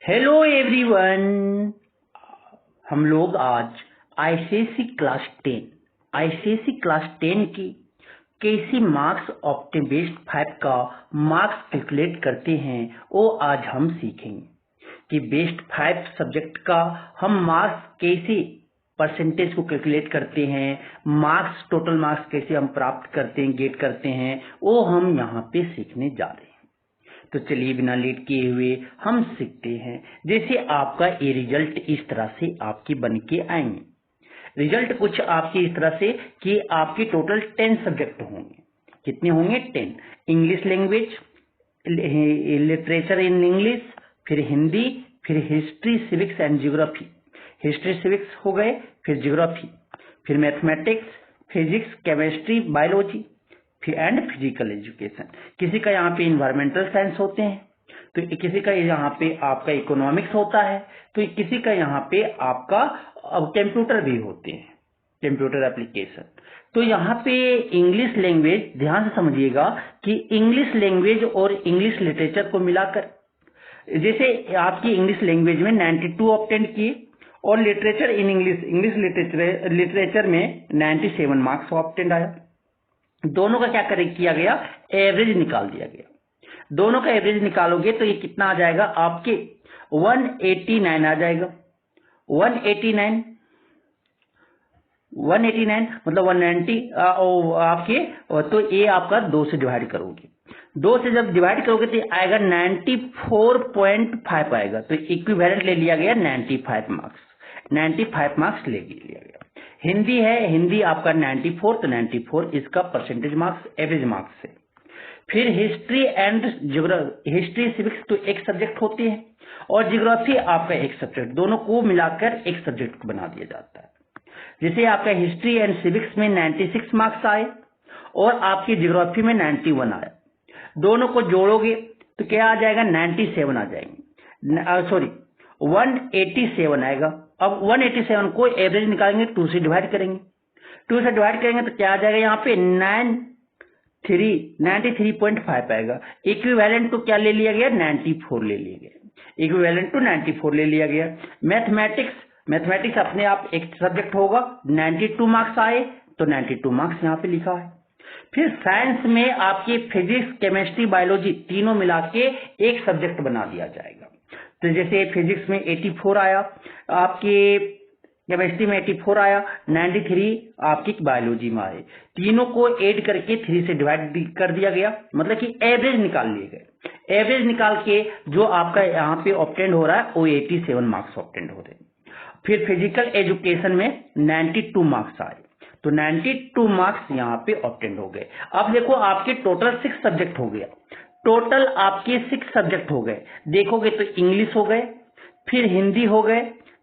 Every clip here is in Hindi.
Hello everyone. हम लोग आज आईसीएसई क्लास 10 की कैसी मार्क्स ऑप्टिमिस्ट 5 का मार्क्स कैलकुलेट करते हैं वो आज हम सीखेंगे कि बेस्ट 5 सब्जेक्ट का हम मार्क्स कैसे परसेंटेज को कैलकुलेट करते हैं, मार्क्स टोटल मार्क्स कैसे हम प्राप्त करते हैं, गेट करते हैं, वो हम यहाँ पे सीखने जा रहे हैं। तो चलिए बिना लेट किए हुए हम सीखते हैं। जैसे आपका ये रिजल्ट इस तरह से आपके बन के आएंगे। रिजल्ट कुछ आपके इस तरह से कि आपके टोटल 10 सब्जेक्ट होंगे। कितने होंगे? 10। English language, literature in English, फिर हिंदी, फिर history, civics and geography. History civics हो गए, फिर ज्योग्राफी, फिर मैथमेटिक्स, फिजिक्स, केमिस्ट्री, बायोलॉजी, फिर एंड फिजिकल एजुकेशन। किसी का यहाँ पे इन्वायरमेंटल साइंस होते हैं, तो किसी का यहाँ पे आपका इकोनॉमिक्स होता है, तो किसी का यहाँ पे आपका कंप्यूटर भी होते हैं, कंप्यूटर एप्लीकेशन। तो यहाँ पे इंग्लिश लैंग्वेज ध्यान से समझिएगा कि इंग्लिश लैंग्वेज और इंग्लिश लिटरेचर को मिलाकर, जैसे आपकी इंग्लिश लैंग्वेज में 92 ऑब्टेन किए और लिटरेचर इन इंग्लिश लिटरेचर में 97 मार्क्स ऑब्टेन आया। दोनों का क्या किया गया? एवरेज निकाल दिया गया। दोनों का एवरेज निकालोगे तो ये कितना आ जाएगा? आपके 189 आ जाएगा। 189 मतलब 190 आपके, तो ये आपका 2 से डिवाइड करोगे। 2 से जब डिवाइड करोगे तो आएगा 94.5 आएगा। तो इक्विवेलेंट ले लिया गया 95 मार्क्स। 95 मार्क्स ले लिया गया। हिंदी है, हिंदी आपका 94, तो 94 इसका परसेंटेज मार्क्स एवरेज मार्क्स है। फिर हिस्ट्री एंड हिस्ट्री सिविक्स तो एक सब्जेक्ट होती है और ज्योग्राफी आपका एक सब्जेक्ट, दोनों को मिलाकर एक सब्जेक्ट बना दिया जाता है। जैसे आपका हिस्ट्री एंड सिविक्स में 96 मार्क्स आए और आपकी ज्योग्राफी में 91 आया। दोनों को जोड़ोगे तो क्या आ जाएगा? 97 आ जाएंगे, सॉरी 187 आएगा। अब 187 को एवरेज निकालेंगे, 2 से डिवाइड करेंगे। 2 से डिवाइड करेंगे तो क्या आ जाएगा? यहाँ पे 93.5 आएगा। इक्विवेलेंट तो क्या ले लिया गया? 94 ले लिया गया। इक्विवेलेंट टू 94 ले लिया गया। मैथमेटिक्स अपने आप एक सब्जेक्ट होगा, 92 मार्क्स आए तो 92 मार्क्स यहाँ पे लिखा है। फिर साइंस में आपके फिजिक्स, केमिस्ट्री, बायोलॉजी तीनों मिला के एक सब्जेक्ट बना दिया जाएगा। तो जैसे फिजिक्स में 84 आया, आपके केमिस्ट्री में 84 आया, 93 आपकी बायोलॉजी में आए। तीनों को ऐड करके 3 से डिवाइड कर दिया गया, मतलब कि एवरेज निकाल लिए गए। एवरेज निकाल के जो आपका यहाँ पे ऑब्टेंड हो रहा है वो 87 मार्क्स ऑब्टेंड हो रहे हैं। फिर फिजिकल एजुकेशन में 92 मार्क्स आए, तो 92 मार्क्स यहाँ पे ऑब्टेंड हो गए। अब देखो आपके टोटल 6 सब्जेक्ट हो गया। टोटल आपके 6 सब्जेक्ट हो गए। देखोगे तो इंग्लिश हो गए, फिर हिंदी हो गए,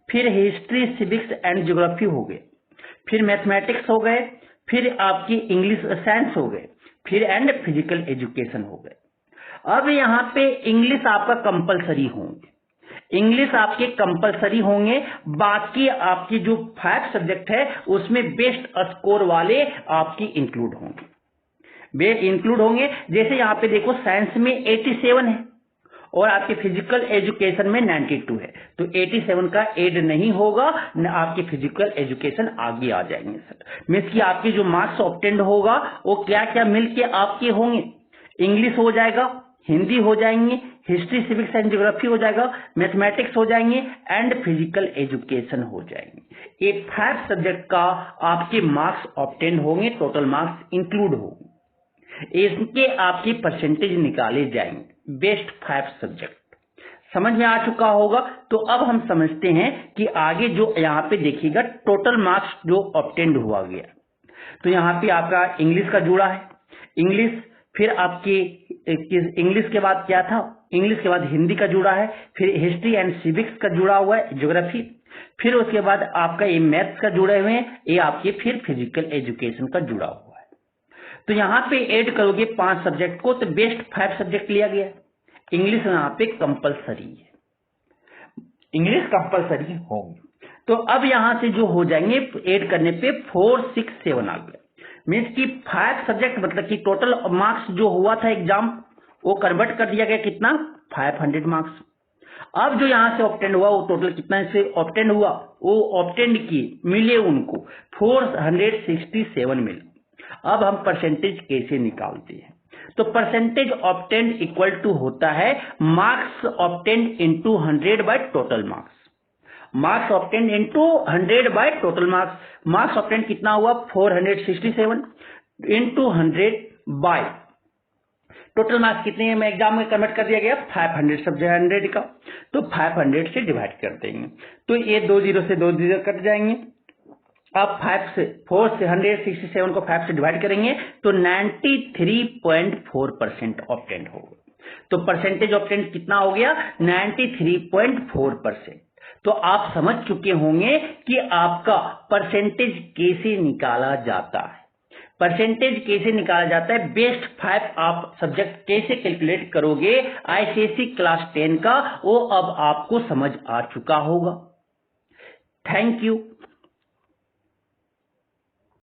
फिर हिस्ट्री, सिविक्स एंड ज्योग्राफी हो गए, फिर मैथमेटिक्स हो गए, फिर आपकी इंग्लिश साइंस हो गए, फिर एंड फिजिकल एजुकेशन हो गए। अब यहाँ पे इंग्लिश आपका कंपलसरी होंगे, इंग्लिश आपके कंपलसरी होंगे। बाकी आपकी जो 5 सब्जेक्ट है उसमें बेस्ट स्कोर वाले आपकी इंक्लूड होंगे। जैसे यहाँ पे देखो साइंस में 87 है और आपके फिजिकल एजुकेशन में 92 है, तो 87 का एड नहीं होगा न, आपके फिजिकल एजुकेशन आगे आ जाएंगे सर। मीन्स की आपकी जो मार्क्स ऑब्टेंड होगा वो क्या क्या मिलके आपके होंगे? इंग्लिश हो जाएगा, हिंदी हो जाएंगे, हिस्ट्री, सिविक्स एंड ज्योग्राफी हो जाएगा, मैथमेटिक्स हो जाएंगे एंड फिजिकल एजुकेशन हो जाएंगे। ये 5 सब्जेक्ट का आपके मार्क्स ऑब्टेंड होंगे, टोटल मार्क्स इंक्लूड होंगे। इसके आपकी परसेंटेज निकाले जाएंगे। बेस्ट 5 सब्जेक्ट समझ में आ चुका होगा। तो अब हम समझते हैं कि आगे जो यहाँ पे देखिएगा टोटल मार्क्स जो ऑब्टेंड हुआ गया। तो यहाँ पे आपका इंग्लिश का जुड़ा है, इंग्लिश, फिर आपकी इंग्लिश के बाद क्या था? इंग्लिश के बाद हिंदी का जुड़ा है, फिर हिस्ट्री एंड सिविक्स का जुड़ा हुआ है, ज्योग्राफी, फिर उसके बाद आपका ये मैथ्स का जुड़े हुए हैं, ये आपके फिर फिजिकल एजुकेशन का जुड़ा हुआ है। तो यहाँ पे ऐड करोगे 5 सब्जेक्ट को तो बेस्ट 5 सब्जेक्ट लिया गया। इंग्लिश यहाँ पे कंपलसरी है, इंग्लिश कंपलसरी होगी। तो अब यहाँ से जो हो जाएंगे ऐड करने पे 4, 6, 7 आ गया। मीन्स की 5 सब्जेक्ट मतलब कि टोटल मार्क्स जो हुआ था एग्जाम वो कन्वर्ट कर दिया गया कितना? 500 मार्क्स। अब जो यहाँ से ऑब्टेंड हुआ वो टोटल कितना से ऑब्टेंड हुआ, वो ऑब्टेंड किए मिले उनको 467 मिले। अब हम परसेंटेज कैसे निकालते हैं, तो परसेंटेज ऑब्टेंड इक्वल टू होता है marks obtained into 100 by total marks. Marks obtained into 100 by total marks. Marks obtained कितना हुआ 467 इनटू 100 बाय टोटल मार्क्स कितने हैं, मैं एग्जाम में कन्वर्ट कर दिया गया 500 सब 100 का, तो 500 से डिवाइड कर देंगे, तो ये 2 जीरो से 2 जीरो कट जाएंगे। अब 4 से 167 को 5 से डिवाइड करेंगे तो 93.4% ऑब्टेंड होगा। तो परसेंटेज ऑब्टेंड कितना हो गया 93.4%। तो आप समझ चुके होंगे कि आपका परसेंटेज कैसे निकाला जाता है। परसेंटेज कैसे निकाला जाता है, बेस्ट 5 आप सब्जेक्ट कैसे कैलकुलेट करोगे आईसीएसई क्लास 10 का, वो अब आपको समझ आ चुका होगा। Thank you.